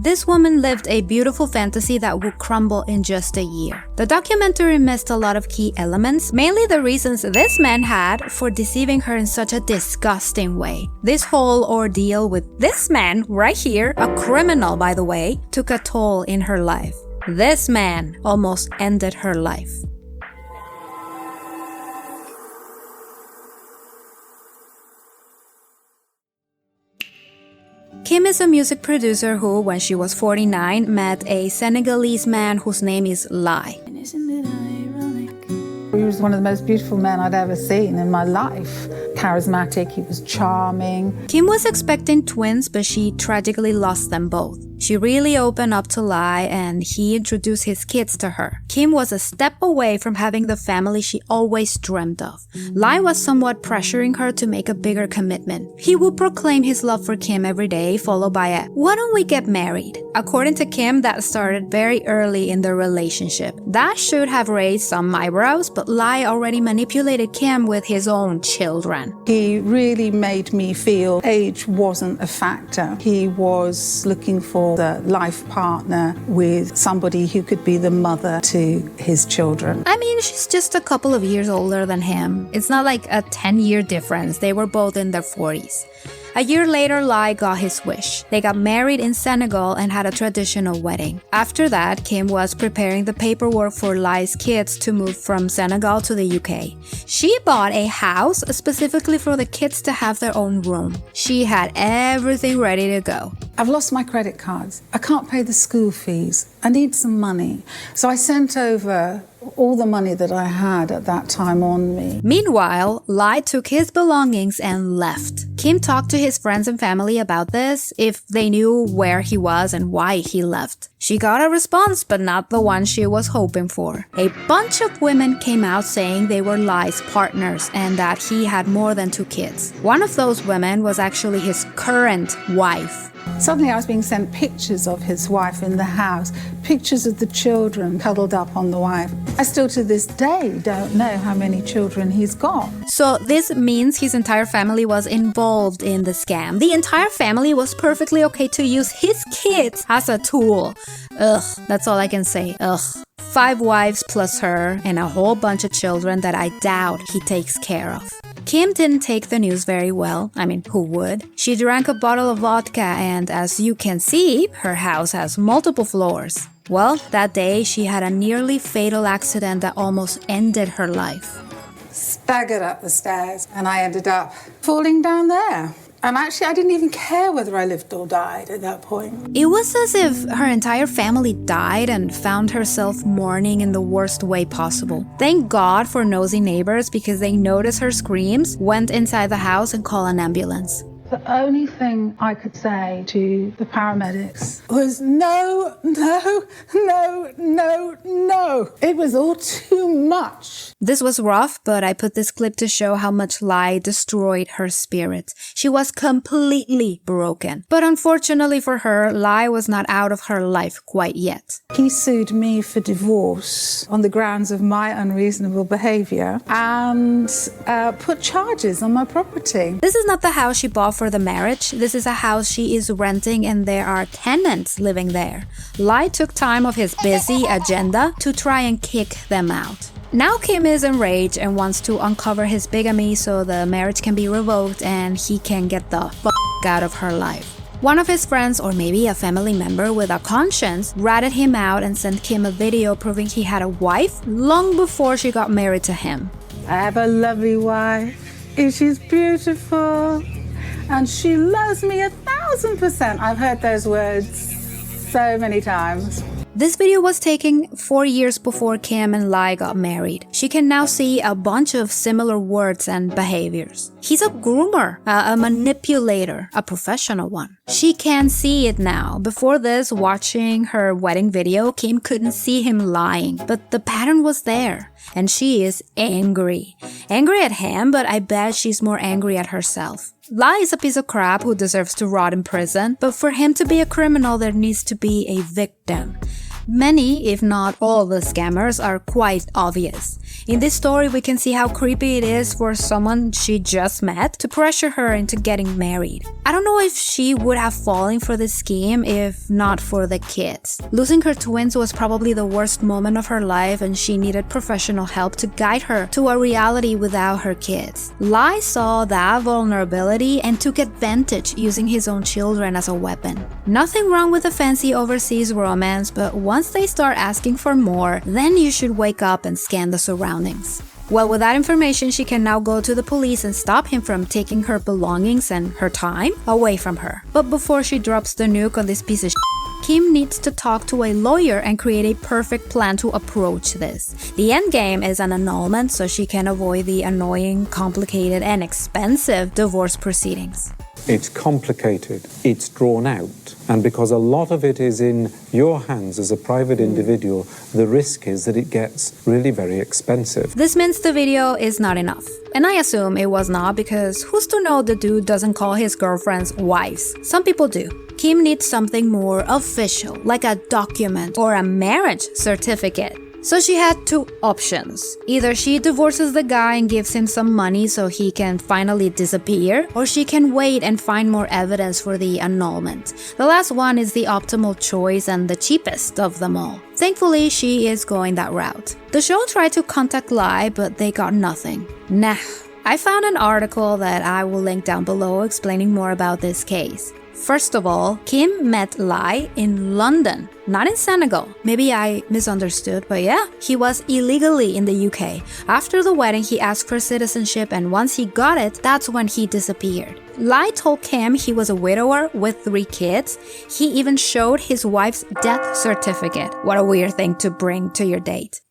This woman lived a beautiful fantasy that would crumble in just a year. The documentary missed a lot of key elements, mainly the reasons this man had for deceiving her in such a disgusting way. This whole ordeal with this man right here, a criminal by the way, took a toll in her life. This man almost ended her life. Kim is a music producer who, when she was 49, met a Senegalese man whose name is Lai. He was one of the most beautiful men I'd ever seen in my life. Charismatic, he was charming. Kim was expecting twins, but she tragically lost them both. She really opened up to Lai and he introduced his kids to her. Kim was a step away from having the family she always dreamed of. Lai was somewhat pressuring her to make a bigger commitment. He would proclaim his love for Kim every day, followed by a, "Why don't we get married?" According to Kim, that started very early in the relationship. That should have raised some eyebrows, but Lai already manipulated Kim with his own children. He really made me feel age wasn't a factor. He was looking for the life partner with somebody who could be the mother to his children. I mean, she's just a couple of years older than him. It's not like a 10-year difference. They were both in their 40s. A year later, Lai got his wish. They got married in Senegal and had a traditional wedding. After that, Kim was preparing the paperwork for Lai's kids to move from Senegal to the UK. She bought a house specifically for the kids to have their own room. She had everything ready to go. I've lost my credit cards. I can't pay the school fees. I need some money. So I sent over all the money that I had at that time on me. Meanwhile, Lai took his belongings and left. Kim talked to his friends and family about this, if they knew where he was and why he left. She got a response, but not the one she was hoping for. A bunch of women came out saying they were Lai's partners and that he had more than 2 kids. One of those women was actually his current wife. Suddenly I was being sent pictures of his wife in the house, pictures of the children cuddled up on the wife. I still to this day don't know how many children he's got. So this means his entire family was involved in the scam. The entire family was perfectly okay to use his kids as a tool. Ugh, that's all I can say. Ugh. 5 wives plus her and a whole bunch of children that I doubt he takes care of. Kim didn't take the news very well. I mean, who would? She drank a bottle of vodka and, as you can see, her house has multiple floors. Well, that day she had a nearly fatal accident that almost ended her life. Staggered up the stairs and I ended up falling down there. And actually, I didn't even care whether I lived or died at that point. It was as if her entire family died and found herself mourning in the worst way possible. Thank God for nosy neighbors because they noticed her screams, went inside the house and called an ambulance. The only thing I could say to the paramedics was no, no, no, no, no. It was all too much. This was rough, but I put this clip to show how much Lai destroyed her spirit. She was completely broken. But unfortunately for her, Lai was not out of her life quite yet. He sued me for divorce on the grounds of my unreasonable behavior and put charges on my property. This is not the house she bought for the marriage. This is a house she is renting and there are tenants living there. Lai took time off his busy agenda to try and kick them out. Now Kim is enraged and wants to uncover his bigamy so the marriage can be revoked and he can get the f*** out of her life. One of his friends, or maybe a family member with a conscience, ratted him out and sent Kim a video proving he had a wife long before she got married to him. I have a lovely wife. She's beautiful. And she loves me 1,000%. I've heard those words so many times. This video was taken 4 years before Kim and Lai got married. She can now see a bunch of similar words and behaviors. He's a groomer, a manipulator, a professional one. She can see it now. Before this, watching her wedding video, Kim couldn't see him lying, but the pattern was there. And she is angry. Angry at him, but I bet she's more angry at herself. Lai is a piece of crap who deserves to rot in prison, but for him to be a criminal, there needs to be a victim. Many, if not all, the scammers are quite obvious. In this story, we can see how creepy it is for someone she just met to pressure her into getting married. I don't know if she would have fallen for this scheme if not for the kids. Losing her twins was probably the worst moment of her life, and she needed professional help to guide her to a reality without her kids. Lai saw that vulnerability and took advantage, using his own children as a weapon. Nothing wrong with a fancy overseas romance, but once they start asking for more, then you should wake up and scan the surroundings. Well, with that information, she can now go to the police and stop him from taking her belongings and her time away from her. But before she drops the nuke on this piece of shit, Kim needs to talk to a lawyer and create a perfect plan to approach this. The end game is an annulment so she can avoid the annoying, complicated, and expensive divorce proceedings. It's complicated, it's drawn out, and because a lot of it is in your hands as a private individual, the risk is that it gets really very expensive. This means the video is not enough. And I assume it was not, because who's to know the dude doesn't call his girlfriends wives? Some people do. Kim needs something more official, like a document or a marriage certificate. So she had two options. Either she divorces the guy and gives him some money so he can finally disappear, or she can wait and find more evidence for the annulment. The last one is the optimal choice and the cheapest of them all. Thankfully, she is going that route. The show tried to contact Lai, but they got nothing. Nah. I found an article that I will link down below explaining more about this case. First of all, Kim met Lai in London, not in Senegal. Maybe I misunderstood, but yeah, he was illegally in the UK. After the wedding, he asked for citizenship, and once he got it, that's when he disappeared. Lai told Kim he was a widower with 3 kids. He even showed his wife's death certificate. What a weird thing to bring to your date.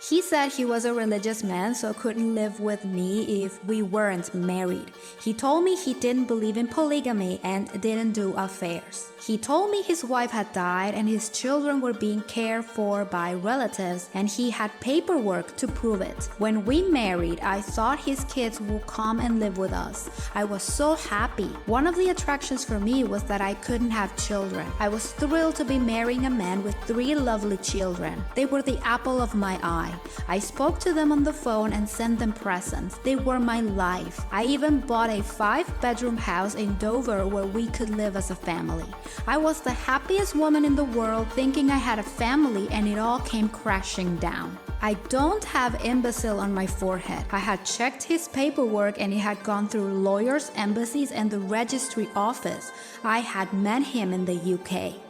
He said he was a religious man, so couldn't live with me if we weren't married. He told me he didn't believe in polygamy and didn't do affairs. He told me his wife had died and his children were being cared for by relatives, and he had paperwork to prove it. When we married, I thought his kids would come and live with us. I was so happy. One of the attractions for me was that I couldn't have children. I was thrilled to be marrying a man with 3 lovely children. They were the apple of my eye. I spoke to them on the phone and sent them presents. They were my life. I even bought a 5-bedroom house in Dover where we could live as a family. I was the happiest woman in the world, thinking I had a family, and it all came crashing down. I don't have imbecile on my forehead. I had checked his paperwork and it had gone through lawyers, embassies, and the registry office. I had met him in the UK.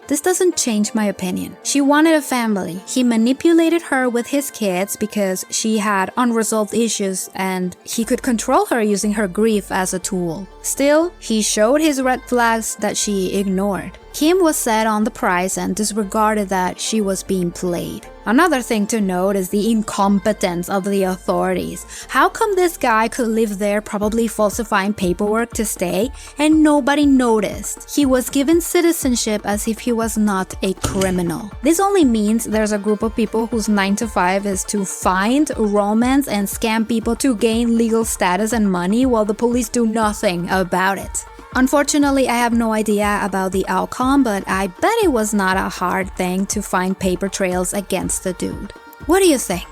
This doesn't change my opinion. She wanted a family. He manipulated her with his kids because she had unresolved issues and he could control her using her grief as a tool. Still, he showed his red flags that she ignored. Kim was set on the price and disregarded that she was being played. Another thing to note is the incompetence of the authorities. How come this guy could live there probably falsifying paperwork to stay and nobody noticed? He was given citizenship as if he was not a criminal. This only means there's a group of people whose 9 to 5 is to find, romance, and scam people to gain legal status and money while the police do nothing about it. Unfortunately, I have no idea about the outcome, but I bet it was not a hard thing to find paper trails against the dude. What do you think?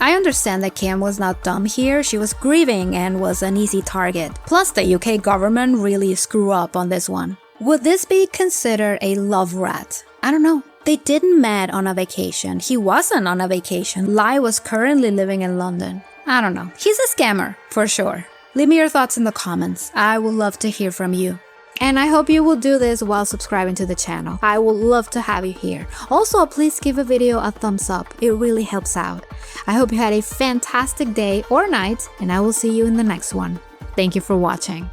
I understand that Kim was not dumb here, she was grieving and was an easy target. Plus, the UK government really screwed up on this one. Would this be considered a love rat? I don't know. They didn't meet on a vacation. He wasn't on a vacation. Lai was currently living in London. I don't know. He's a scammer, for sure. Leave me your thoughts in the comments. I would love to hear from you. And I hope you will do this while subscribing to the channel. I would love to have you here. Also, please give a video a thumbs up. It really helps out. I hope you had a fantastic day or night, and I will see you in the next one. Thank you for watching.